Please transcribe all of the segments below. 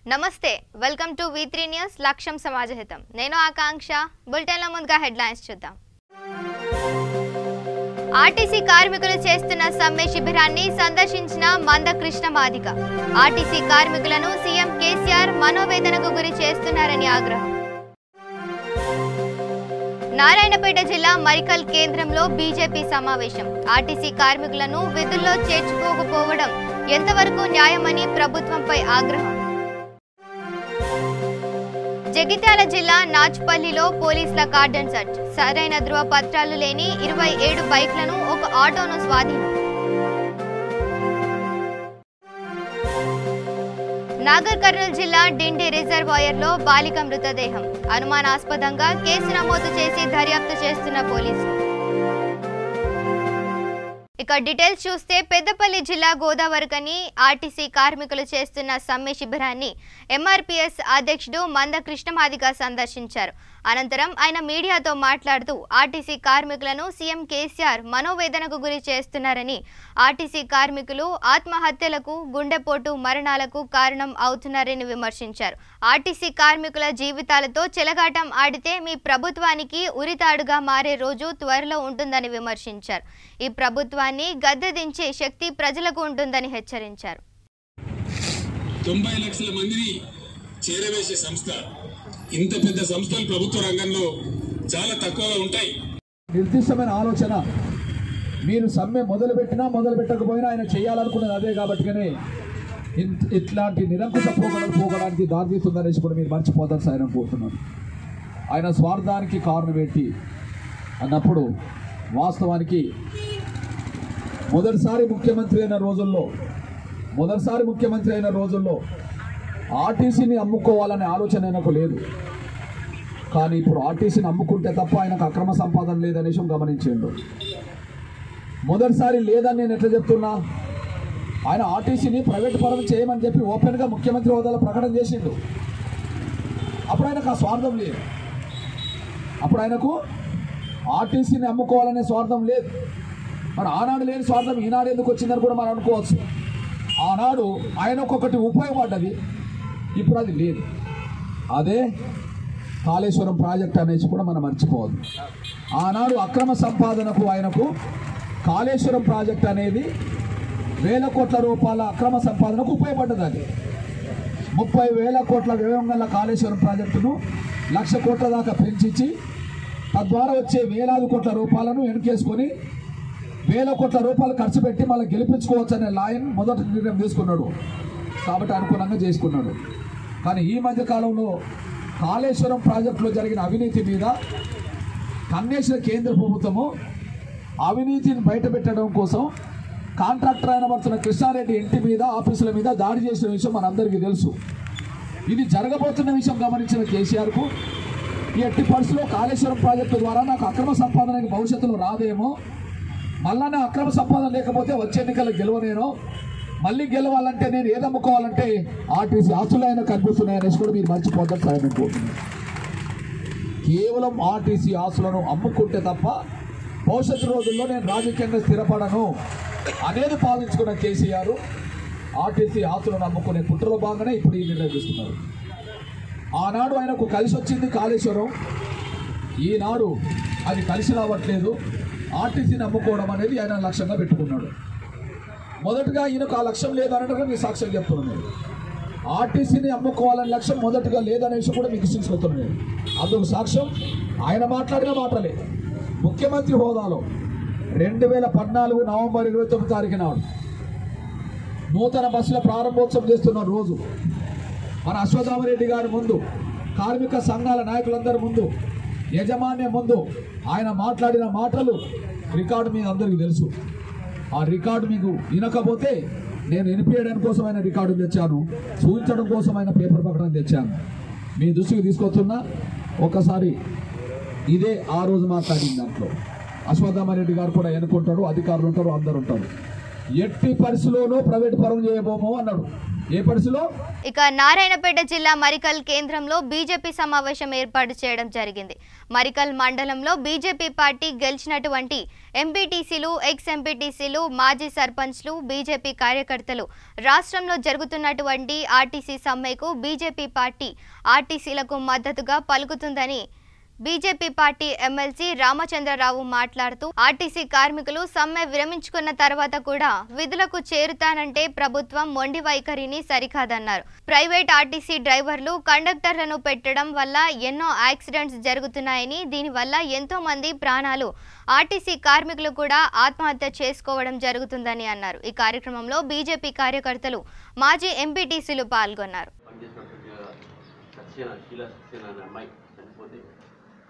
నమస్తే welcome to V3 news లక్ష్యం సమాజహితం నేను ఆకాంక్ష బులెటిన్ల ముందుగా హెడ్లైన్స్ చూద్దాం ఆర్టీసీ కార్మికులు చేస్తున్న సమ్మె శిబిరాన్ని సందర్శించిన మందకృష్ణ మాదిగ ఆర్టీసీ కార్మికులను సీఎం కేసీఆర్ మనోవేదనకు గురి చేస్తున్నారని ఆగ్రహం నారాయణపేట జిల్లా మరికల్ కేంద్రంలో బీజేపీ సమావేశం ఆర్టీసీ కార్మికులను విధుల్లో చేర్చుకోకపోవడం ఎంతవరకు న్యాయమని ప్రభుత్వంపై ఆగ్రహం జగిత్యాల జిల్లా నాచ్పల్లిలో పోలీసుల కార్డన్ సెర్చ్ సరైన ధృవపత్రాలు లేని 27 బైక్లను ఒక ఆటోను స్వాధీనం నాగర్ కర్నూల్ జిల్లా డిండి రిజర్వాయర్లో బాలిక మృతదేహం అనుమానాస్పదంగా కేసు నమోదు చేసి దర్యాప్తు చేస్తున్న పోలీసులు ఇక డీటెయిల్స్ చూస్తే పెద్దపల్లి జిల్లా గోదావరికని ఆర్టీసీ కార్మికులు చేస్తున్న సమ్మె శిబిరాన్ని ఎంఆర్పీఎస్ అధ్యక్షుడు మందకృష్ణ మాదిగ సందర్శించారు అనంతరం ఆయన మీడియాతో మాట్లాడుతూ ఆర్టీసీ కార్మికులను సీఎం కేసీఆర్ మనోవేదనకు గురి చేస్తున్నారని ఆర్టీసీ కార్మికులు ఆత్మహత్యలకు గుండెపోటు మరణాలకు కారణం అవుతున్నారని విమర్శించారు ఆర్టీసీ కార్మికుల జీవితాలతో చెలగాటం ఆడితే మీ ప్రభుత్వానికి ఉరితాడుగా మారే రోజు త్వరలో ఉంటుందని విమర్శించారు ఈ ప్రభుత్వాన్ని గద్దెదించే శక్తి ప్రజలకు ఉంటుందని హెచ్చరించారు 90 లక్షల మందిని చేరవేసే సంస్థ ఇంత పెద్ద సంస్థలు ప్రభుత్వ రంగంలో చాలా తక్కువగా ఉంటాయి నిర్దిష్టమైన ఆలోచన మీరు సమ్మె మొదలు పెట్టకపోయినా ఆయన చేయాలనుకున్నది అదే కాబట్టినే ఇట్లాంటి నిరంకుశ పోగడానికి దారితీస్తుందనేసి కూడా మీరు మర్చిపోతారు సార్ అనుకుంటున్నాను ఆయన స్వార్థానికి కారణం ఏంటి అన్నప్పుడు వాస్తవానికి మొదటిసారి ముఖ్యమంత్రి అయిన రోజుల్లో ఆర్టీసీని అమ్ముకోవాలనే ఆలోచన ఆయనకు లేదు కానీ ఇప్పుడు ఆర్టీసీని అమ్ముకుంటే తప్ప ఆయనకు అక్రమ సంపాదన లేదనేసి గమనించిండు మొదటిసారి లేదని నేను ఎట్లా చెప్తున్నా ఆయన ఆర్టీసీని ప్రైవేట్ పరం చేయమని చెప్పి ఓపెన్గా ముఖ్యమంత్రి హోదాలో ప్రకటన చేసిండు అప్పుడు ఆయనకు ఆ స్వార్థం లేదు అప్పుడు ఆయనకు ఆర్టీసీని అమ్ముకోవాలనే స్వార్థం లేదు మరి ఆనాడు లేని స్వార్థం ఈనాడు ఎందుకు వచ్చిందని కూడా మనం అనుకోవచ్చు ఆనాడు ఆయనకు ఒకటి ఉపయోగపడ్డది ఇప్పుడు అది లేదు అదే కాళేశ్వరం ప్రాజెక్ట్ అనేసి కూడా మనం మర్చిపోవద్దు ఆనాడు అక్రమ సంపాదనకు ఆయనకు కాళేశ్వరం ప్రాజెక్ట్ అనేది వేల కోట్ల రూపాయల అక్రమ సంపాదనకు ఉపయోగపడ్డది అది 30,000 కోట్ల వ్యయం గల కాళేశ్వరం ప్రాజెక్టును 1,00,000 కోట్ల దాకా పెంచి తద్వారా వచ్చే వేలాది కోట్ల రూపాయలను వెనకేసుకొని 1,000 కోట్ల రూపాయలు ఖర్చు పెట్టి మళ్ళీ గెలిపించుకోవచ్చు అనే లాయన్ మొదటి నిర్ణయం తీసుకున్నాడు కాబట్టి అనుకూలంగా చేసుకున్నాడు కానీ ఈ మధ్యకాలంలో కాళేశ్వరం ప్రాజెక్టులో జరిగిన అవినీతి మీద కన్నేసిన కేంద్ర ప్రభుత్వము అవినీతిని బయటపెట్టడం కోసం కాంట్రాక్టర్ అయిన పడుతున్న కృష్ణారెడ్డి ఇంటి మీద ఆఫీసుల మీద దాడి చేసిన విషయం మనందరికీ తెలుసు ఇది జరగబోతున్న విషయం గమనించిన కేసీఆర్కు ఈ ఎట్టి పరిస్థితుల్లో కాళేశ్వరం ప్రాజెక్టు ద్వారా నాకు అక్రమ సంపాదనకి భవిష్యత్తులో రాదేమో మళ్ళా నా అక్రమ సంపాదన లేకపోతే వచ్చే ఎన్నికలకు గెలవనేనో మళ్ళీ గెలవాలంటే నేను ఏదమ్ముకోవాలంటే ఆర్టీసీ ఆస్తులైనా కనిపిస్తున్నాయనేసి కూడా మీరు మర్చిపోతారు సాయనుకుంటున్నాను కేవలం ఆర్టీసీ ఆస్తులను అమ్ముకుంటే తప్ప భవిష్యత్తు రోజుల్లో నేను రాజకీయంగా స్థిరపడను అనేది పాలించుకున్న కేసీఆర్ ఆర్టీసీ ఆస్తులను అమ్ముకునే కుట్రలో భాగంగానే ఇప్పుడు ఈ నిర్ణయం తీసుకున్నారు ఆనాడు ఆయనకు కలిసి వచ్చింది కాళేశ్వరం ఈనాడు అది కలిసి రావట్లేదు ఆర్టీసీని అమ్ముకోవడం అనేది ఆయన లక్ష్యంగా పెట్టుకున్నాడు మొదటగా ఈయనకు ఆ లక్ష్యం లేదన్నట్టుగా మీకు సాక్ష్యం చెప్తున్నాను ఆర్టీసీని అమ్ముకోవాలనే లక్ష్యం మొదటగా లేదనేసి కూడా మీకు తీసుకొస్తున్నాను అందుకు సాక్ష్యం ఆయన మాట్లాడిన మాటలే ముఖ్యమంత్రి హోదాలో 2014 నవంబర్ 29 తారీఖు నాడు నూతన బస్సుల ప్రారంభోత్సవం చేస్తున్న రోజు మన అశ్వత్థామరెడ్డి గారి ముందు కార్మిక సంఘాల నాయకులందరి ముందు యజమాన్యం ముందు ఆయన మాట్లాడిన మాటలు రికార్డు మీకు అందరికీ తెలుసు ఆ రికార్డు మీకు వినకపోతే నేను వినిపించడం కోసమైన రికార్డు తెచ్చాను చూపించడం కోసమైన పేపర్ ప్రకటన తెచ్చాను మీ దృష్టికి తీసుకొస్తున్నా ఒకసారి ఇదే ఆ రోజు మాట్లాడిన దాంట్లో అశ్వత్థామరెడ్డి గారు కూడా ఎన్నుకుంటాడు అధికారులు ఉంటారు అందరు ఉంటారు ఎట్టి పరిస్థితుల్లోనూ ప్రైవేట్ పరం చేయబోమో అన్నాడు ఏ పరిస్థితిలో? ఇక నారాయణపేట జిల్లా మరికల్ కేంద్రంలో బీజేపీ సమావేశం ఏర్పాటు చేయడం జరిగింది. మరికల్ మండలంలో బీజేపీ పార్టీ గెలిచినటువంటి ఎంపీటీసీలు, ఎక్స్ ఎంపీటీసీలు, మాజీ సర్పంచ్లు, బీజేపీ కార్యకర్తలు రాష్ట్రంలో జరుగుతున్నటువంటి ఆర్టీసీ సమ్మెకు బీజేపీ పార్టీ ఆర్టీసీలకు మద్దతుగా పలుకుతుందని బీజేపీ పార్టీ ఎమ్మెల్సీ రామచంద్రరావు మాట్లాడుతూ ఆర్టీసీ కార్మికులు సమ్మె విరమించుకున్న తర్వాత కూడా విధులకు చేరుతానంటే ప్రభుత్వం మొండి వైఖరిని సరికాదన్నారు. ప్రైవేట్ ఆర్టీసీ డ్రైవర్లు, కండక్టర్లను పెట్టడం వల్ల ఎన్నో యాక్సిడెంట్స్ జరుగుతున్నాయని, దీనివల్ల ఎంతో మంది ప్రాణాలు, ఆర్టీసీ కార్మికులు కూడా ఆత్మహత్య చేసుకోవడం జరుగుతుందని అన్నారు. ఈ కార్యక్రమంలో బీజేపీ కార్యకర్తలు, మాజీ ఎంపీటీసీలు పాల్గొన్నారు.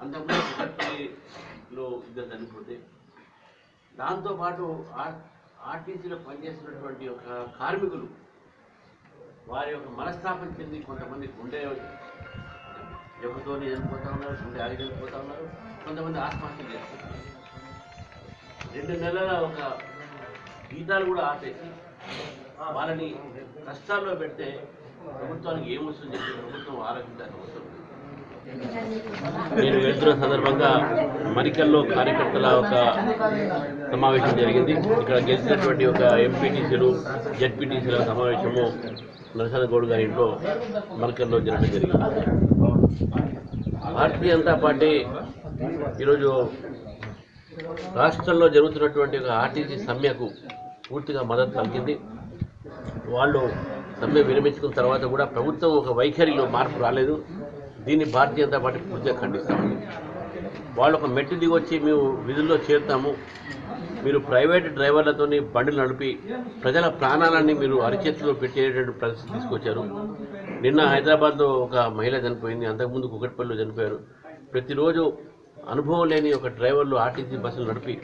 అంతకుముందులో ఇద్దరు చనిపోతే, దాంతోపాటు ఆర్టీసీలో పనిచేస్తున్నటువంటి ఒక కార్మికులు వారి యొక్క మనస్తాపం చెంది కొంతమంది గుండె జబ్బుతోనే చనిపోతూ ఉన్నారు, గుండె ఆగి చనిపోతూ ఉన్నారు, కొంతమంది ఆత్మహత్య చేసుకుంటున్నారు. 2 నెలల ఒక జీతాలు కూడా ఆపేసి వాళ్ళని కష్టాల్లో పెడితే ప్రభుత్వానికి ఏమొస్తుంది చెప్పి ప్రభుత్వం ఆలోచించాల్సిన అవసరం. నేను వెళ్తున్న సందర్భంగా మరికల్లో కార్యకర్తల ఒక సమావేశం జరిగింది. ఇక్కడ గెలిచినటువంటి ఒక ఎంపీటీసీలు, జెడ్పీటీసీల సమావేశము నరసింహ గౌడ్ గారి ఇంట్లో మరికల్లో జరగడం జరిగింది. భారతీయ జనతా పార్టీ ఈరోజు రాష్ట్రంలో జరుగుతున్నటువంటి ఒక ఆర్టీసీ సమ్మెకు పూర్తిగా మద్దతు పలికింది. వాళ్ళు సమ్మె విరమించుకున్న తర్వాత కూడా ప్రభుత్వం ఒక వైఖరిలో మార్పు రాలేదు. దీన్ని భారతీయ జనతా పార్టీ పూర్తిగా ఖండిస్తామని. వాళ్ళు ఒక మెట్టు దిగొచ్చి మేము విధుల్లో చేరుతాము, మీరు ప్రైవేట్ డ్రైవర్లతో బండిలు నడిపి ప్రజల ప్రాణాలన్నీ మీరు అరిచేతిలో పెట్టేటువంటి పరిస్థితి తీసుకొచ్చారు. నిన్న హైదరాబాద్లో ఒక మహిళ చనిపోయింది, అంతకుముందు కుకట్పల్లిలో చనిపోయారు. ప్రతిరోజు అనుభవం లేని ఒక డ్రైవర్లు ఆర్టీసీ బస్సులు నడిపి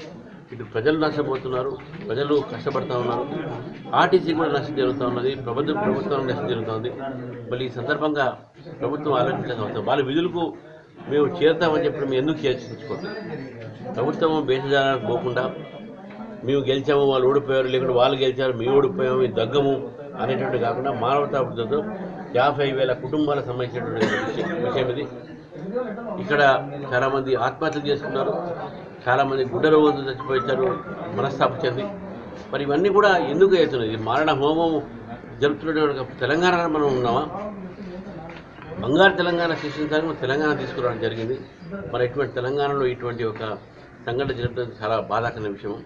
ఇటు ప్రజలు నష్టపోతున్నారు, ప్రజలు కష్టపడుతూ ఉన్నారు, ఆర్టీసీ కూడా నష్టం జరుగుతూ ఉన్నది, ప్రభుత్వం నష్టం జరుగుతుంది. మళ్ళీ ఈ సందర్భంగా ప్రభుత్వం ఆలోచించాల్సిన అవసరం. వాళ్ళ విధులకు మేము చేరుతామని చెప్పి మేము ఎందుకు చర్చించుకోండి. ప్రభుత్వం బేసజాలకు పోకుండా మేము గెలిచాము, వాళ్ళు ఓడిపోయారు, లేకుంటే వాళ్ళు గెలిచారు, మేము ఓడిపోయాము, మేము దగ్గము అనేటువంటి కాకుండా మానవతా వృద్ధితో 50,000 కుటుంబాలకు సంబంధించినటువంటి విషయం ఇది. ఇక్కడ చాలామంది ఆత్మహత్యలు చేసుకున్నారు, చాలామంది గుండె రోగులతో చచ్చిపోయించారు మనస్తాపం చెంది. మరి ఇవన్నీ కూడా ఎందుకు అవుతున్నాయి? మారణ హోమం జరుపుతున్నటువంటి తెలంగాణలో మనం ఉన్నామా? బంగారు తెలంగాణ సృష్టించడానికి తెలంగాణ తీసుకురావడం జరిగింది. మరి ఇటువంటి తెలంగాణలో ఇటువంటి ఒక సంఘటన జరగడం చాలా బాధాకరమైన విషయం.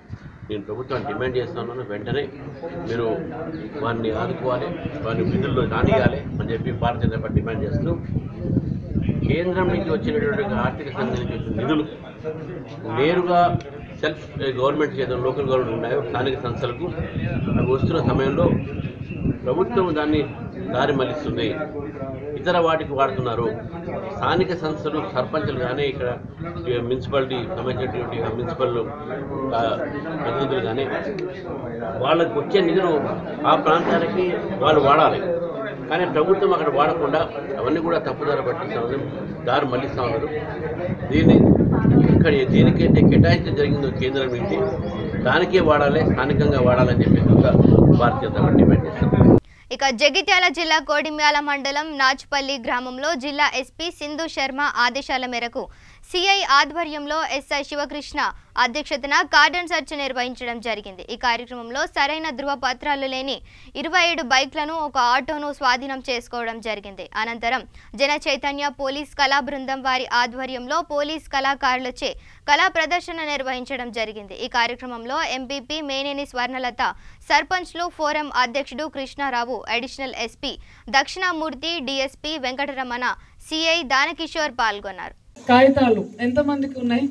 నేను ప్రభుత్వాన్ని డిమాండ్ చేస్తున్నాను, వెంటనే మీరు వారిని ఆదుకోవాలి, వారిని విధుల్లో రానియాలి అని చెప్పి భారతీయ జనతా పార్టీ డిమాండ్ చేస్తూ, కేంద్రం నుంచి వచ్చినటువంటి ఆర్థిక సంఘం నుంచి వచ్చిన నిధులు నేరుగా సెల్ఫ్ గవర్నమెంట్ చేత లోకల్ గవర్నమెంట్ ఉన్నాయో స్థానిక సంస్థలకు అవి వస్తున్న సమయంలో ప్రభుత్వం దాన్ని దారి మళ్లిస్తుంది, ఇతర వాటికి వాడుతున్నారు. స్థానిక సంస్థలు, సర్పంచులు కానీ, ఇక్కడ మున్సిపాలిటీ సంబంధించినటువంటి మున్సిపల్ ప్రతినిధులు కానీ వాళ్ళకు వచ్చే నిధులు ఆ ప్రాంతానికి వాళ్ళు వాడాలి. కానీ ప్రభుత్వం అక్కడ వాడకుండా అవన్నీ కూడా తప్పుదారి పట్టిస్తూ ఉన్నారు, దారి మళ్లిస్తూ ఉన్నారు. ఇక్కడ దేనికైతే కేటాయించడం జరిగిందో కేంద్రం నుంచి దానికే వాడాలి, స్థానికంగా వాడాలని చెప్పి భారతీయ జనతా పార్టీ డిమాండ్ చేస్తారు. ఇక జగిత్యాల జిల్లా కోడిమ్యాల మండలం నాచుపల్లి గ్రామంలో జిల్లా ఎస్పీ సింధు శర్మ ఆదేశాల మేరకు సిఐ ఆధ్వర్యంలో ఎస్ఐ శివకృష్ణ అధ్యక్షతన కార్డన్ సెర్చ్ నిర్వహించడం జరిగింది. ఈ కార్యక్రమంలో సరైన ధృవపత్రాలు లేని 27 బైక్లను, ఒక ఆటోను స్వాధీనం చేసుకోవడం జరిగింది. అనంతరం జన చైతన్య పోలీస్ కళా బృందం వారి ఆధ్వర్యంలో పోలీస్ కళాకారులచే కళా ప్రదర్శన నిర్వహించడం జరిగింది. ఈ కార్యక్రమంలో ఎంపీపీ మేనేని స్వర్ణలత, సర్పంచ్లు ఫోరం అధ్యక్షుడు Krishnarao, additional SP Dakshinamurthy, DSP Venkataramana, CI Dana Kishore పాల్గొన్నారు. కాగితాలు ఎంతమందికి ఉన్నాయి?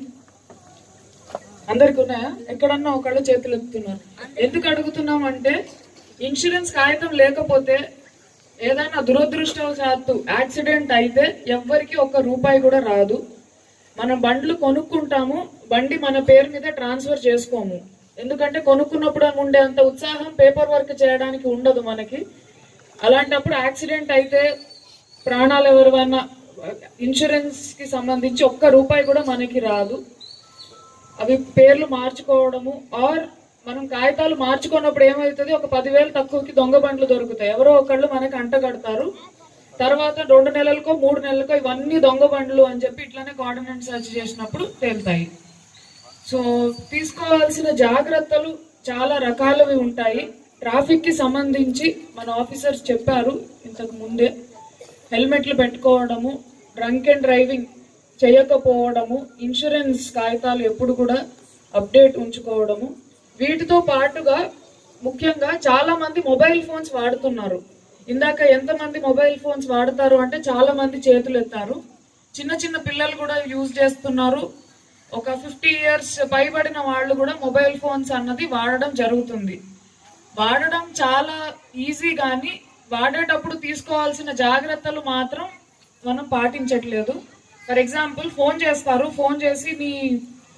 అందరికి ఉన్నాయా? ఎక్కడన్నా ఒకళ్ళు చేతులు ఎత్తుతున్నారు. ఎందుకు అడుగుతున్నాం అంటే, ఇన్సూరెన్స్ కాగితం లేకపోతే ఏదైనా దురదృష్టవశాత్తు యాక్సిడెంట్ అయితే ఎవ్వరికి ₹1 కూడా రాదు. మనం బండ్లు కొనుక్కుంటాము, బండి మన పేరు మీద ట్రాన్స్ఫర్ చేసుకోము. ఎందుకంటే కొనుక్కున్నప్పుడు ఉండే అంత ఉత్సాహం పేపర్ వర్క్ చేయడానికి ఉండదు మనకి. అలాంటప్పుడు యాక్సిడెంట్ అయితే ప్రాణాలు ఎవరివైనా ఇన్సూరెన్స్ కి సంబంధించి ₹1 కూడా మనకి రాదు. అవి పేర్లు మార్చుకోవడము ఆర్ మనం కాగితాలు మార్చుకున్నప్పుడు ఏమవుతుంది, ఒక 10,000 తక్కువకి దొంగ బండ్లు దొరుకుతాయి. ఎవరో ఒకళ్ళు మనకి అంటగడతారు. తర్వాత 2 నెలలకో 3 నెలలకో ఇవన్నీ దొంగ బండ్లు అని చెప్పి ఇట్లానే కోఆర్డినేట్ సెర్చ్ చేసినప్పుడు తేలుతాయి. సో తీసుకోవాల్సిన జాగ్రత్తలు చాలా రకాలవి ఉంటాయి. ట్రాఫిక్ కి సంబంధించి మన ఆఫీసర్స్ చెప్పారు ఇంతకు ముందే. హెల్మెట్లు పెట్టుకోవడము, డ్రంక్ అండ్ డ్రైవింగ్ చేయకపోవడము, ఇన్సూరెన్స్ కాగితాలు ఎప్పుడు కూడా అప్డేట్ ఉంచుకోవడము. వీటితో పాటుగా ముఖ్యంగా చాలా మంది మొబైల్ ఫోన్స్ వాడుతున్నారు. ఇందాక ఎంతమంది మొబైల్ ఫోన్స్ వాడతారు అంటే చాలా మంది చేతులు ఎత్తారు. చిన్న చిన్న పిల్లలు కూడా యూజ్ చేస్తున్నారు. ఒక 50 years పైబడిన వాళ్ళు కూడా మొబైల్ ఫోన్స్ అన్నది వాడడం జరుగుతుంది. వాడడం చాలా ఈజీ, కానీ వాడేటప్పుడు తీసుకోవాల్సిన జాగ్రత్తలు మాత్రం మనం పాటించట్లేదు. ఫర్ ఎగ్జాంపుల్ ఫోన్ చేస్తారు, ఫోన్ చేసి మీ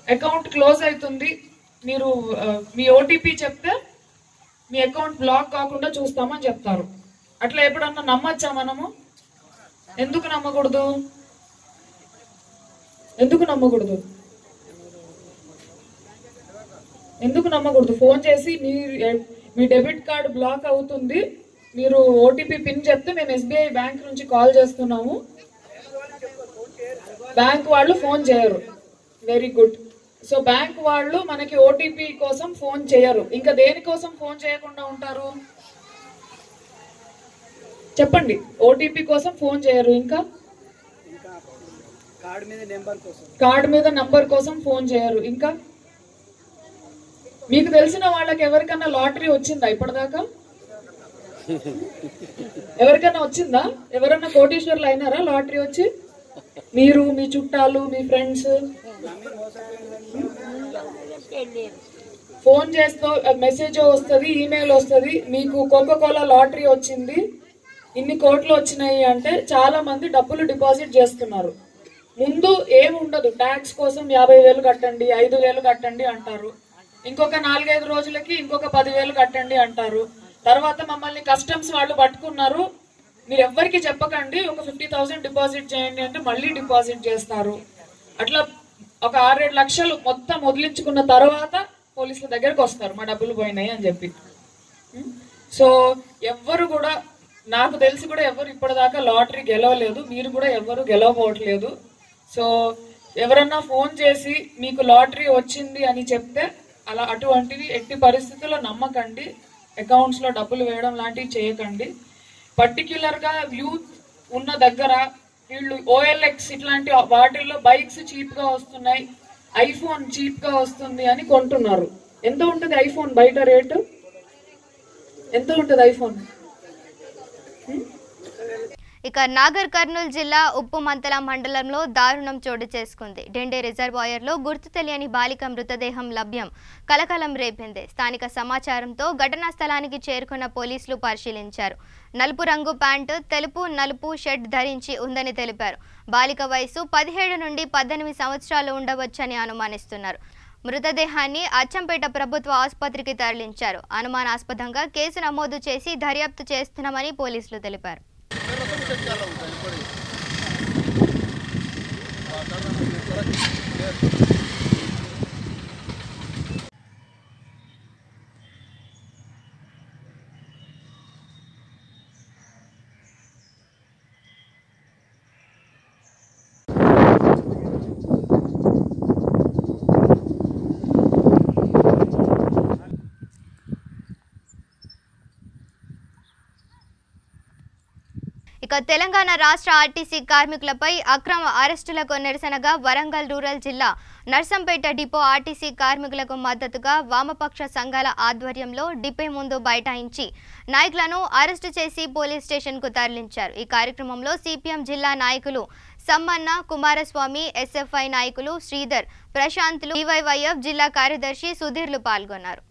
అకౌంట్ క్లోజ్ అవుతుంది, మీరు మీ ఓటీపీ చెప్తే మీ అకౌంట్ బ్లాక్ కాకుండా చూస్తామని చెప్తారు. అట్లా ఎప్పుడన్నా నమ్మచ్చా మనము? ఎందుకు నమ్మకూడదు? ఫోన్ చేసి మీ డెబిట్ కార్డు బ్లాక్ అవుతుంది, మీరు ఓటీపీ పిన్ చెప్తే మేము ఎస్బీఐ బ్యాంక్ నుంచి కాల్ చేస్తున్నాము, బ్యాంక్ వాళ్ళు ఫోన్ చేయరు. Very good. సో బ్యాంక్ వాళ్ళు మనకి ఓటీపీ కోసం ఫోన్ చేయరు. ఇంకా దేనికోసం ఫోన్ చేయకుండా ఉంటారు చెప్పండి? ఓటీపీ కోసం ఫోన్ చేయరు, ఇంకా కార్డ్ మీద నంబర్ కోసం ఫోన్ చేయరు. ఇంకా మీకు తెలిసిన వాళ్ళకి ఎవరికన్నా లాటరీ వచ్చిందా ఇప్పటిదాకా? ఎవరికైనా వచ్చిందా? ఎవరన్నా కోటీశ్వర్లు అయినారా లాటరీ వచ్చి? మీరు, మీ చుట్టాలు, మీ ఫ్రెండ్స్? ఫోన్ చేస్తూ మెసేజ్ వస్తుంది, ఈమెయిల్ వస్తుంది, మీకు కోకోకోలా లాటరీ వచ్చింది, ఇన్ని కోట్లు వచ్చినాయి అంటే చాలా మంది డబ్బులు డిపాజిట్ చేస్తున్నారు. ముందు ఏముండదు, ట్యాక్స్ కోసం 50,000 కట్టండి, 5,000 కట్టండి అంటారు. ఇంకొక 4-5 రోజులకి ఇంకొక 10,000 కట్టండి అంటారు. తర్వాత మమ్మల్ని కస్టమ్స్ వాళ్ళు పట్టుకున్నారు, మీరు ఎవ్వరికి చెప్పకండి, ఒక 50,000 డిపాజిట్ చేయండి అంటే మళ్ళీ డిపాజిట్ చేస్తారు. అట్లా ఒక 6-7 లక్షలు మొత్తం వదిలించుకున్న తర్వాత పోలీసుల దగ్గరకు వస్తారు, మా డబ్బులు పోయినాయి అని చెప్పి. సో ఎవ్వరు కూడా, నాకు తెలిసి కూడా ఎవరు ఇప్పటిదాకా లాటరీ గెలవలేదు, మీరు కూడా ఎవరు గెలవబోవట్లేదు. సో ఎవరన్నా ఫోన్ చేసి మీకు లాటరీ వచ్చింది అని చెప్తే అటువంటివి ఎట్టి పరిస్థితుల్లో నమ్మకండి. అకౌంట్స్ లో డబ్బులు వేయడం లాంటివి చేయకండి. పర్టిక్యులర్ గా యూత్ ఉన్న దగ్గర వీళ్ళు OLX ఇట్లాంటి వాటిల్లో బైక్స్ చీప్ గా వస్తున్నాయి, ఐఫోన్ చీప్ గా వస్తుంది అని కొంటున్నారు. ఎంత ఉంటుంది ఐఫోన్ బయట రేటు? ఎంత ఉంటుంది ఐఫోన్? ఇక నాగర్ కర్నూలు జిల్లా ఉప్పుమంతల మండలంలో దారుణం చోటు చేసుకుంది. డెండే రిజర్వాయర్లో గుర్తు తెలియని బాలిక మృతదేహం లభ్యం కలకలం రేపింది. స్థానిక సమాచారంతో ఘటనా స్థలానికి చేరుకున్న పోలీసులు పరిశీలించారు. నలుపు రంగు ప్యాంటు, తెలుపు నలుపు షర్ట్ ధరించి ఉందని తెలిపారు. బాలిక వయసు 17 నుండి 18 సంవత్సరాలు ఉండవచ్చని అనుమానిస్తున్నారు. మృతదేహాన్ని అచ్చంపేట ప్రభుత్వ ఆసుపత్రికి తరలించారు. అనుమానాస్పదంగా కేసు నమోదు చేసి దర్యాప్తు చేస్తున్నామని పోలీసులు తెలిపారు. ఇక తెలంగాణ రాష్ట్ర ఆర్టీసీ కార్మికులపై అక్రమ అరెస్టులకు నిరసనగా వరంగల్ రూరల్ జిల్లా నర్సంపేట డిపో ఆర్టీసీ కార్మికులకు మద్దతుగా వామపక్ష సంఘాల ఆధ్వర్యంలో డిపో ముందు బైఠాయించి నాయకులను అరెస్టు చేసి పోలీస్ స్టేషన్కు తరలించారు. ఈ కార్యక్రమంలో సిపిఎం జిల్లా నాయకులు సమ్మన్న, కుమారస్వామి, ఎస్ఎఫ్ఐ నాయకులు శ్రీధర్, ప్రశాంత్లు, డివైవైఎఫ్ జిల్లా కార్యదర్శి సుధీర్లు పాల్గొన్నారు.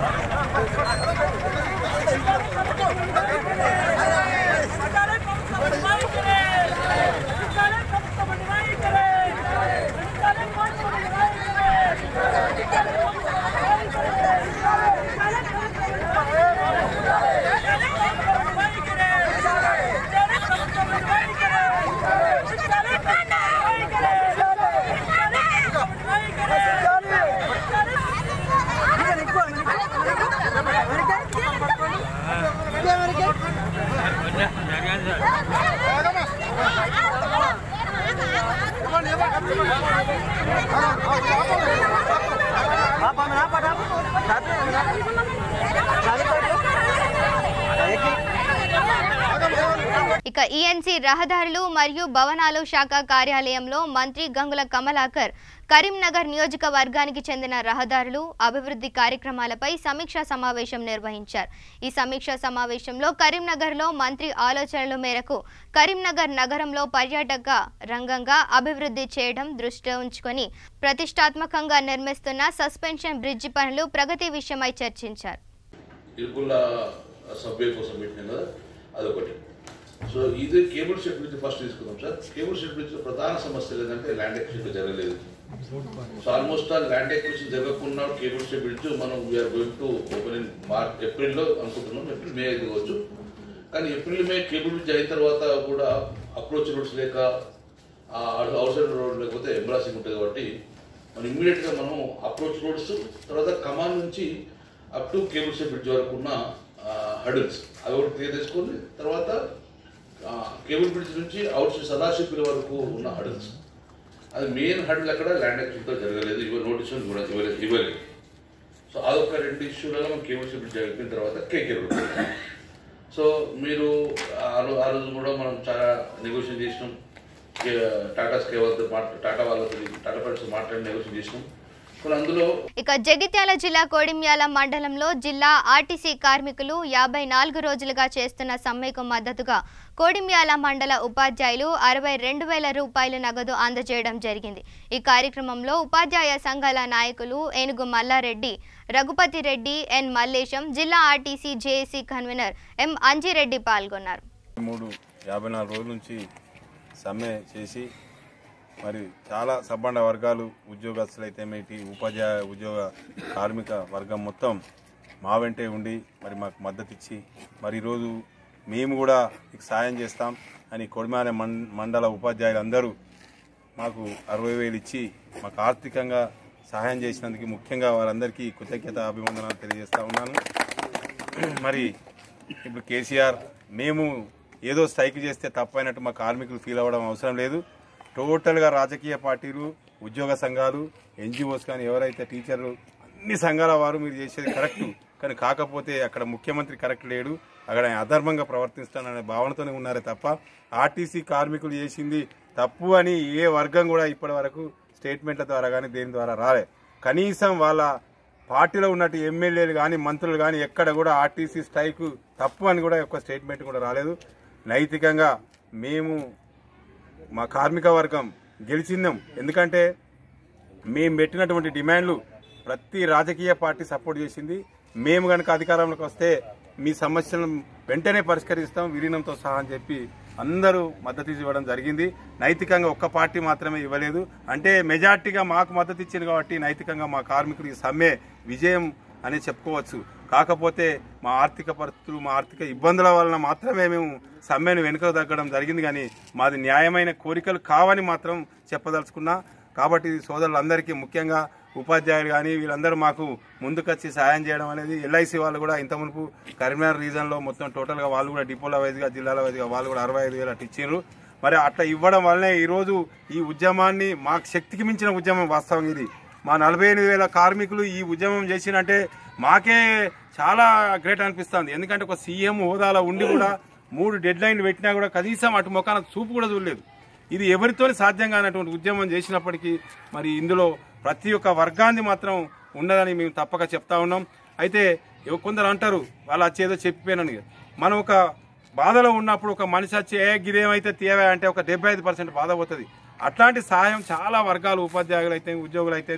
ఇక ఈఎన్సీ రహదారులు మరియు భవనాలు శాఖ కార్యాలయంలో మంత్రి గంగుల కమలాకర్ కరీంనగర్ నియోజకవర్గానికి చెందిన రహదారులు అభివృద్ధి కార్యక్రమాలపై సమీక్షా సమావేశం నిర్వహించారు. ఈ సమీక్షా సమావేశంలో కరీంనగర్లో మంత్రి ఆలోచనల మేరకు కరీంనగర్ నగరంలో పర్యాటక రంగంగా అభివృద్ధి చేయడం దృష్టిలో ఉంచుకొని ప్రతిష్టాత్మకంగా నిర్మిస్తున్న సస్పెన్షన్ బ్రిడ్జి పనులు ప్రగతి విషయమై చర్చించారు. సో ఇది కేబుల్ షెడ్ బ్రిడ్జ్ ఫస్ట్ తీసుకుందాం సార్. కేబుల్ షెడ్ బ్రిడ్జ్ ప్రధాన సమస్య లేదంటే ల్యాండ్ ఎక్విజిషన్ జరగలేదు. సో ఆల్మోస్ట్ ఆ ల్యాండ్ ఎక్విజిషన్ జరగకుండా కేబుల్ షెడ్ బ్రిడ్జ్ మనం we are going to open in ఏప్రిల్లో అనుకుంటున్నాం. ఏప్రిల్ మే అయితే కావచ్చు. కానీ ఏప్రిల్ మే కేబుల్ బ్రిడ్జ్ అయిన తర్వాత కూడా అప్రోచ్ రోడ్స్ లేక అవుట్ సైడ్ రోడ్ లేకపోతే ఎంబ్రాసింగ్ ఉంటుంది కాబట్టి మనం ఇమ్మీడియట్గా మనం అప్రోచ్ రోడ్స్ తర్వాత కమాన్ నుంచి up to cable stayed bridge వరకు ఉన్న హడిల్స్ అవి ఒకటి క్లియర్ చేసుకొని తర్వాత కేబుల్ బ్రిడ్జ్ నుంచి అవుట్ సదాశివపల్లి వరకు ఉన్న హడిల్స్ అది మెయిన్ హడిల్ అక్కడ ల్యాండ్ ఎక్విజిషన్తో జరగలేదు. నోటీసులు కూడా ఇవ్వలేదు. సో అదొక 2 ఇష్యూలలో మనం కేబుల్ బ్రిడ్జ్ అయిపోయిన తర్వాత కేకే రోడ్. సో మీరు ఆ రోజు కూడా మనం చాలా నెగోషియేట్ చేసినాం. టాటా స్కై వాళ్ళతో టాటా వాళ్ళతో టాటా పరిస్థితి మాట్లాడి నెగోషియేట్ చేసినాం. ఇక జగిత్యాల జిల్లా కోడిమ్యాల మండలంలో జిల్లా ఆర్టీసీ కార్మికులు 54 రోజులుగా చేస్తున్న సమ్మెకు మద్దతుగా కోడిమ్యాల మండల ఉపాధ్యాయులు 62,000 రూపాయల నగదు అందజేయడం జరిగింది. ఈ కార్యక్రమంలో ఉపాధ్యాయ సంఘాల నాయకులు ఏనుగు మల్లారెడ్డి, రఘుపతి రెడ్డి, ఎన్ మల్లేశం, జిల్లా RTC JAC convener M Anji Reddy పాల్గొన్నారు. 54 రోజుల నుంచి సమ్మె చేసి మరి చాలా సబ్బండ వర్గాలు ఉద్యోగస్తులైతే ఉపాధ్యాయ ఉద్యోగ కార్మిక వర్గం మొత్తం మా వెంటే ఉండి మరి మాకు మద్దతు ఇచ్చి మరి ఈరోజు మేము కూడా మీకు సాయం చేస్తాం అని కోడిమ్యాల మండల ఉపాధ్యాయులు అందరూ మాకు 60,000 ఇచ్చి మాకు ఆర్థికంగా సహాయం చేసినందుకు ముఖ్యంగా వారందరికీ కృతజ్ఞత అభివందనాలు తెలియజేస్తూ ఉన్నాను. మరి ఇప్పుడు కేసీఆర్ మేము ఏదో స్ట్రైక్ చేస్తే తప్పైనట్టు మా కార్మికులు ఫీల్ అవ్వడం అవసరం లేదు. టోటల్గా రాజకీయ పార్టీలు, ఉద్యోగ సంఘాలు, ఎన్జిఓస్ కానీ ఎవరైతే టీచర్లు అన్ని సంఘాల వారు మీరు చేసేది కరెక్టు. కానీ కాకపోతే అక్కడ ముఖ్యమంత్రి కరెక్ట్ లేడు, అక్కడ అధర్మంగా ప్రవర్తిస్తాననే భావనతోనే ఉన్నారే తప్ప ఆర్టీసీ కార్మికులు చేసింది తప్పు అని ఏ వర్గం కూడా ఇప్పటి వరకు స్టేట్మెంట్ల ద్వారా కానీ దేని ద్వారా రాలే. కనీసం వాళ్ళ పార్టీలో ఉన్నట్టు ఎమ్మెల్యేలు కానీ మంత్రులు కానీ ఎక్కడ కూడా ఆర్టీసీ స్ట్రైక్ తప్పు అని కూడా ఒక స్టేట్మెంట్ కూడా రాలేదు. నైతికంగా మేము మా కార్మిక వర్గం గెలిచిందాం. ఎందుకంటే మేము పెట్టినటువంటి డిమాండ్లు ప్రతి రాజకీయ పార్టీ సపోర్ట్ చేసింది. మేము కనుక అధికారంలోకి వస్తే మీ సమస్యలను వెంటనే పరిష్కరిస్తాం విలీనంతో సహా అని చెప్పి అందరూ మద్దతు ఇవ్వడం జరిగింది. నైతికంగా ఒక్క పార్టీ మాత్రమే ఇవ్వలేదు. అంటే మెజార్టీగా మాకు మద్దతు ఇచ్చింది కాబట్టి నైతికంగా మా కార్మికులు ఈ సమ్మె విజయం అని చెప్పుకోవచ్చు. కాకపోతే మా ఆర్థిక పరిస్థితులు, మా ఆర్థిక ఇబ్బందుల వలన మాత్రమే మేము సమ్మెను వెనుకకు తగ్గడం జరిగింది. కానీ మాది న్యాయమైన కోరికలు కావని మాత్రం చెప్పదలుచుకున్నా. కాబట్టి సోదరులందరికీ ముఖ్యంగా ఉపాధ్యాయులు కానీ వీళ్ళందరూ మాకు ముందుకొచ్చి సాయం చేయడం అనేది ఎల్ఐసి వాళ్ళు కూడా ఇంత మునుపు కరీంనగర్ రీజన్లో మొత్తం టోటల్గా వాళ్ళు కూడా డిపోల వైజ్గా జిల్లాల వైజ్గా వాళ్ళు కూడా 65,000 అట్లా ఇచ్చారు. మరి అట్లా ఇవ్వడం వల్లనే ఈరోజు ఈ ఉద్యమాన్ని మాకు శక్తికి మించిన ఉద్యమం వాస్తవం ఇది. మా 48,000 కార్మికులు ఈ ఉద్యమం చేసినంటే మాకే చాలా గ్రేట్ అనిపిస్తుంది. ఎందుకంటే ఒక సీఎం హోదాలో ఉండి కూడా 3 డెడ్ లైన్లు పెట్టినా కూడా కనీసం అటు మొఖాన చూపు కూడా చూడలేదు. ఇది ఎవరితో సాధ్యం కానటువంటి ఉద్యమం చేసినప్పటికీ మరి ఇందులో ప్రతి ఒక్క వర్గాన్ని మాత్రం ఉండదని మేము తప్పక చెప్తా ఉన్నాం. అయితే కొందరు అంటారు వాళ్ళు వచ్చేదో చెప్పిపోయినని. మనం ఒక బాధలో ఉన్నప్పుడు ఒక మనిషి వచ్చి గిదేమైతే తీయవా అంటే ఒక 75% బాధ పోతుంది. అట్లాంటి సహాయం చాలా వర్గాలు ఉపాధ్యాయులు అయితే ఉద్యోగులు అయితే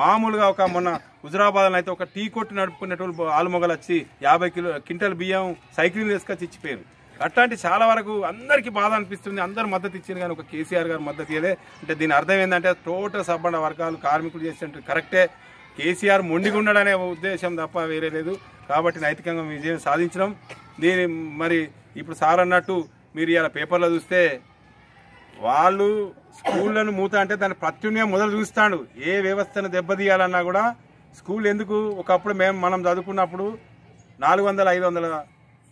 మామూలుగా ఒక మొన్న హుజరాబాద్లో అయితే ఒక టీ కొట్టు నడుపుకునేటోళ్ళు ఆలుమొగలు వచ్చి 50 క్వింటల్ బియ్యం సైకిల్ తీసుకొచ్చి ఇచ్చిపోయారు. అట్లాంటి చాలా వరకు అందరికీ బాధ అనిపిస్తుంది. అందరు మద్దతు ఇచ్చింది కానీ ఒక కేసీఆర్ గారు మద్దతు ఇవ్వలే. అంటే దీని అర్థం ఏంటంటే టోటల్ సబ్బండ వర్గాలు కార్మికులు చేసినట్టు కరెక్టే. కేసీఆర్ మొండిగా ఉండడనే ఉద్దేశం తప్ప వేరే లేదు. కాబట్టి నైతికంగా విజయం సాధించడం దీని మరి ఇప్పుడు సార్ అన్నట్టు మీరు ఇలా పేపర్లో చూస్తే వాళ్ళు స్కూళ్లను మూత అంటే దాని ప్రత్యున్యం మొదలు చూస్తాడు. ఏ వ్యవస్థను దెబ్బతీయాలన్నా కూడా స్కూల్ ఎందుకు ఒకప్పుడు మనం చదువుకున్నప్పుడు 400-500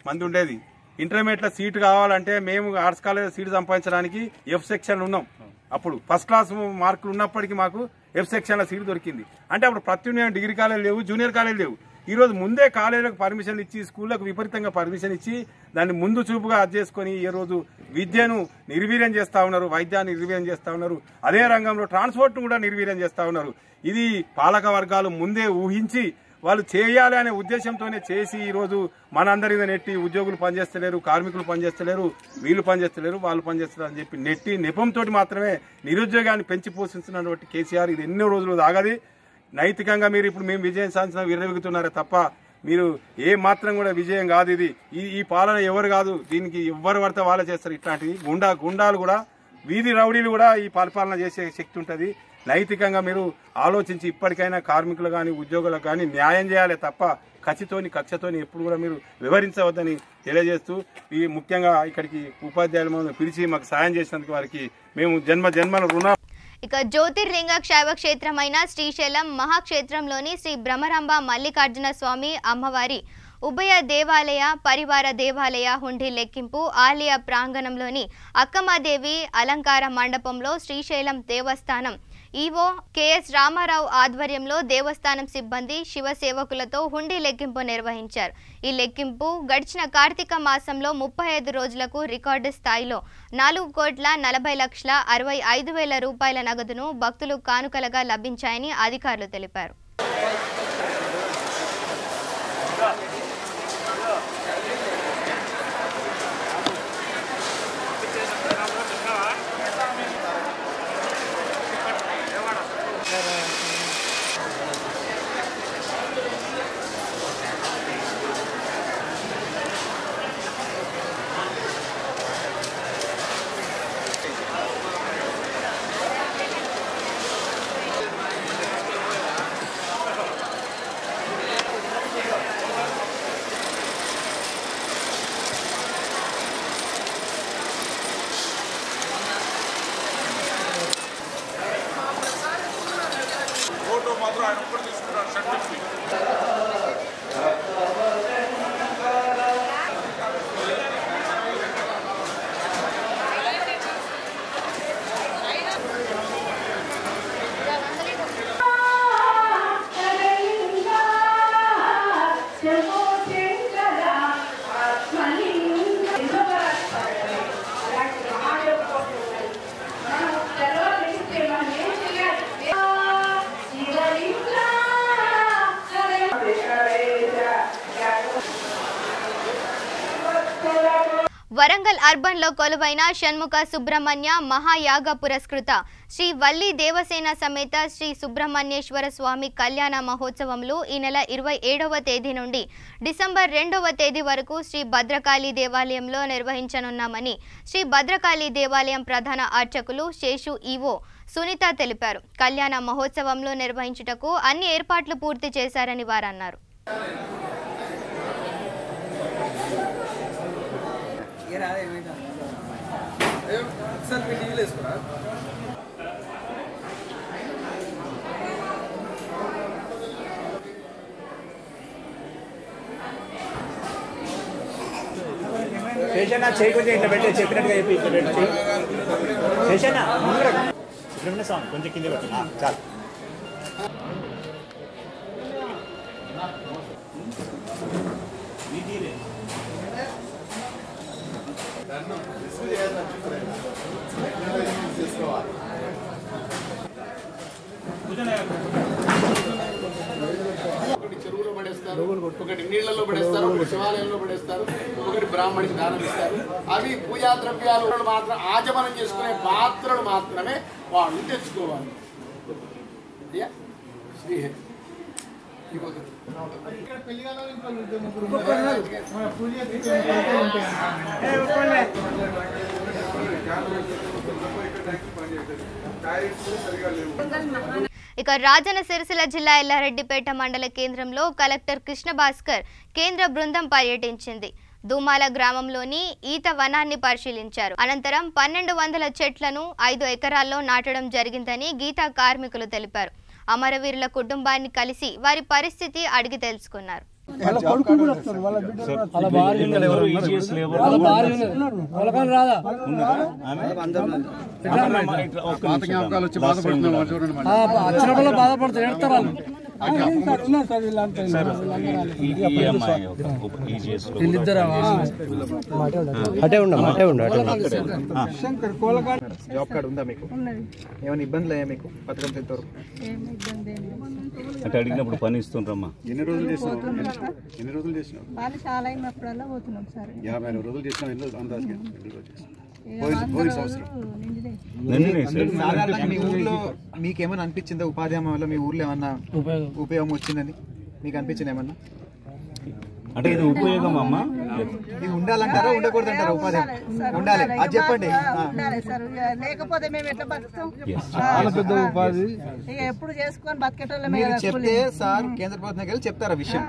మంది ఉండేది. ఇంటర్మీడియట్లో సీటు కావాలంటే మేము ఆర్ట్స్ కాలేజ్ సీటు సంపాదించడానికి ఎఫ్ సెక్షన్ ఉన్నాం. అప్పుడు ఫస్ట్ క్లాస్ మార్కులు ఉన్నప్పటికీ మాకు ఎఫ్ సెక్షన్ల సీట్ దొరికింది. అంటే అప్పుడు ప్రత్యున్నయం డిగ్రీ కాలేజీలు లేవు, జూనియర్ కాలేజీలు లేవు. ఈరోజు ముందే కాలేజీలకు పర్మిషన్ ఇచ్చి, స్కూళ్లకు విపరీతంగా పర్మిషన్ ఇచ్చి దాన్ని ముందు చూపుగా అది చేసుకొని ఈ రోజు విద్యను నిర్వీర్యం చేస్తా ఉన్నారు, వైద్యాన్ని నిర్వీర్యం చేస్తా ఉన్నారు. అదే రంగంలో ట్రాన్స్పోర్ట్ను కూడా నిర్వీర్యం చేస్తా ఉన్నారు. ఇది పాలక వర్గాలు ముందే ఊహించి వాళ్ళు చేయాలి అనే ఉద్దేశంతోనే చేసి ఈరోజు మనందరి మీద నెట్టి ఉద్యోగులు పనిచేస్తలేరు, కార్మికులు పనిచేస్తలేరు, వీళ్ళు పనిచేస్తలేరు, వాళ్ళు పనిచేస్తారు అని చెప్పి నెట్టి నెపంతో మాత్రమే నిరుద్యోగాన్ని పెంచి పోషిస్తున్నటువంటి కేసీఆర్ ఇది ఎన్నో రోజులు ఆగది. నైతికంగా మీరు ఇప్పుడు మేము విజయం సాధించిన విర్రవీగుతున్నారే తప్ప మీరు ఏ మాత్రం కూడా విజయం కాదు. ఇది ఈ పాలన ఎవరు కాదు, దీనికి ఎవరు పడితే వాళ్ళే చేస్తారు. ఇట్లాంటివి గుండాలు కూడా, వీధి రౌడీలు కూడా ఈ పరిపాలన చేసే శక్తి ఉంటుంది. నైతికంగా మీరు ఆలోచించి ఇప్పటికైనా కార్మికులు కానీ ఉద్యోగులకు కానీ న్యాయం చేయాలి తప్ప కక్షతోని ఎప్పుడు కూడా మీరు వివరించవద్దని తెలియజేస్తూ, ఈ ముఖ్యంగా ఇక్కడికి ఉపాధ్యాయులు పిలిచి మాకు సాయం చేసినందుకు వారికి మేము జన్మల రుణ. ఇక జ్యోతిర్లింగ శైవ క్షేత్రమైన శ్రీశైలం మహాక్షేత్రంలోని శ్రీ బ్రహ్మరాంబ మల్లికార్జున స్వామి అమ్మవారి ఉభయ దేవాలయ పరివార దేవాలయ హుండీ లెక్కింపు ఆలయ ప్రాంగణంలోని అక్కమాదేవి అలంకార మండపంలో శ్రీశైలం దేవస్థానం ఈవో కెఎస్ రామారావు ఆధ్వర్యంలో దేవస్థానం సిబ్బంది శివ సేవకులతో హుండీ లెక్కింపు నిర్వహించారు. ఈ లెక్కింపు గడిచిన కార్తీక మాసంలో 35 రోజులకు రికార్డు స్థాయిలో 4,40,65,000 రూపాయల నగదును భక్తులు కానుకలుగా లభించాయని అధికారులు తెలిపారు. వరంగల్ అర్బన్ లో కొలువైన షణ్ముఖ సుబ్రహ్మణ్య మహాయాగ పురస్కృత శ్రీ వల్లి దేవసేన సమేత శ్రీ సుబ్రహ్మణ్యేశ్వర స్వామి కళ్యాణ మహోత్సవంలో ఈ నెల 27వ తేదీ నుండి డిసెంబర్ 2వ తేదీ వరకు శ్రీ భద్రకాళి దేవాలయంలో నిర్వహించనున్నామని శ్రీ భద్రకాళి దేవాలయం ప్రధాన అర్చకులు శేషు ఈవో సునీత తెలిపారు. కళ్యాణ మహోత్సవంలో నిర్వహించుటకు అన్ని ఏర్పాట్లు పూర్తి చేశారని వారు అన్నారు. శేషన్న చేయకుంటే ఇట్లా పెట్టే చెప్పినట్టుగా చెప్పి ఇట్లా పెట్టి శేషన్న సుబ్రహ్మణ్య స్వామి కొంచెం కింద పెట్టు చాలు. ఒకటి చెరువులో పడేస్తారు, ఒకటి నీళ్లలో పడేస్తారు, ఒకటి శివాలయంలో పడేస్తారు, ఒకటి బ్రాహ్మణికి దానం ఇస్తారు. అవి పూజా ద్రవ్యాలు మాత్రం ఆచమనం చేసుకునే పాత్రలు మాత్రమే వాళ్ళు తెచ్చుకోవాలి. ఇక రాజన్న సిరిసిల్ల జిల్లా ఎల్లారెడ్డిపేట మండల కేంద్రంలో కలెక్టర్ కృష్ణ భాస్కర్ కేంద్ర బృందం పర్యటించింది. దూమాల గ్రామంలోని ఈత వనాన్ని పరిశీలించారు. అనంతరం 1200 చెట్లను 5 ఎకరాల్లో నాటడం జరిగిందని గీతా కార్మికులు తెలిపారు. అమరవీరుల కుటుంబాన్ని కలిసి వారి పరిస్థితి అడిగి తెలుసుకున్నారు. బాధపడుతుంది ఎడతారు అటే శంకర్ జాబ్ కార్డు ఉందా మీకు? ఏమైనా ఇబ్బందులు అయ్యా మీకు పథకం తెస్తారు? అంటే అడిగినప్పుడు పని ఇస్తుండ్రమ్మా. ఎన్ని రోజులు చేసినావు? 50 రోజులు చేసినావు. ఎన్ని రోజులు అందాజుగా? సాధారణంగా మీ ఊర్లో మీకేమైనా అనిపించిందా ఉపాధి హామీ వల్ల మీ ఊర్లో ఏమన్నా ఉపయోగం వచ్చిందని మీకు అనిపించింది ఏమన్నా? అంటే ఇది ఉపయోగం అమ్మా, ఇది ఉండాలంటారా ఉండకూడదు అంటారా? ఉపాధి ఉండాలి, అది చెప్పండి. లేకపోతే మేము ఎట్లా బతుకుతాం? పెద్ద ఉపాధి ఎప్పుడు చేసుకొని బతికేటోళ్ళ మీరు చెప్తే సార్ కేంద్ర ప్రభుత్వం వెళ్ళి చెప్తారా విషయం?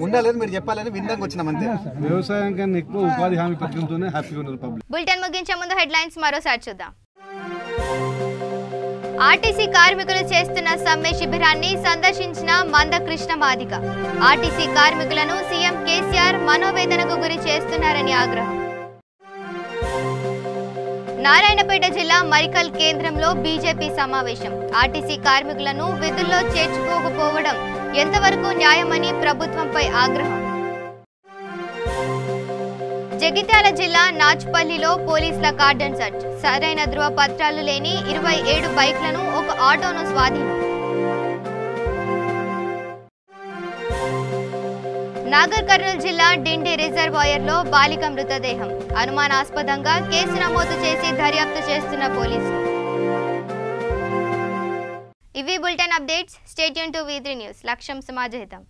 ఉండాలని మీరు చెప్పాలని విందానికి వచ్చినాం అంతే. వ్యవసాయం కన్నా ఎక్కువ ఉపాధి హామీ పథకంతోనే హ్యాపీగా ఉన్నారు పబ్లిక్. బులెటిన్ ముగించే ముందు హెడ్లైన్స్ మరోసారి చూద్దాం. ఆర్టీసీ కార్మికులు చేస్తున్న సమ్మె శిబిరాన్ని సందర్శించిన మందకృష్ణ మాదిగ. ఆర్టీసీ కార్మికులను సీఎం కేసీఆర్ మనోవేదనకు గురి చేస్తున్నారని ఆగ్రహం. నారాయణపేట జిల్లా మరికల్ కేంద్రంలో బీజేపీ సమావేశం. ఆర్టీసీ కార్మికులను విధుల్లో చేర్చుకోకపోవడం ఎంతవరకు న్యాయమని ప్రభుత్వంపై ఆగ్రహం. జగిత్యాల జిల్లా నాచ్పల్లిలో పోలీసుల కార్డన్ సెర్చ్. సరైన ధృవ పత్రాలు లేని 27 బైక్లను, ఒక ఆటోను స్వాధీనం. నాగర్ కర్నూల్ జిల్లా డిండి రిజర్వాయర్లో బాలిక మృతదేహం. అనుమానాస్పదంగా కేసు నమోదు చేసి దర్యాప్తు చేస్తున్న పోలీసులు. ఇవి bulletin updates. Stay tune to V3 news. లక్ష్యం సమాజహితం.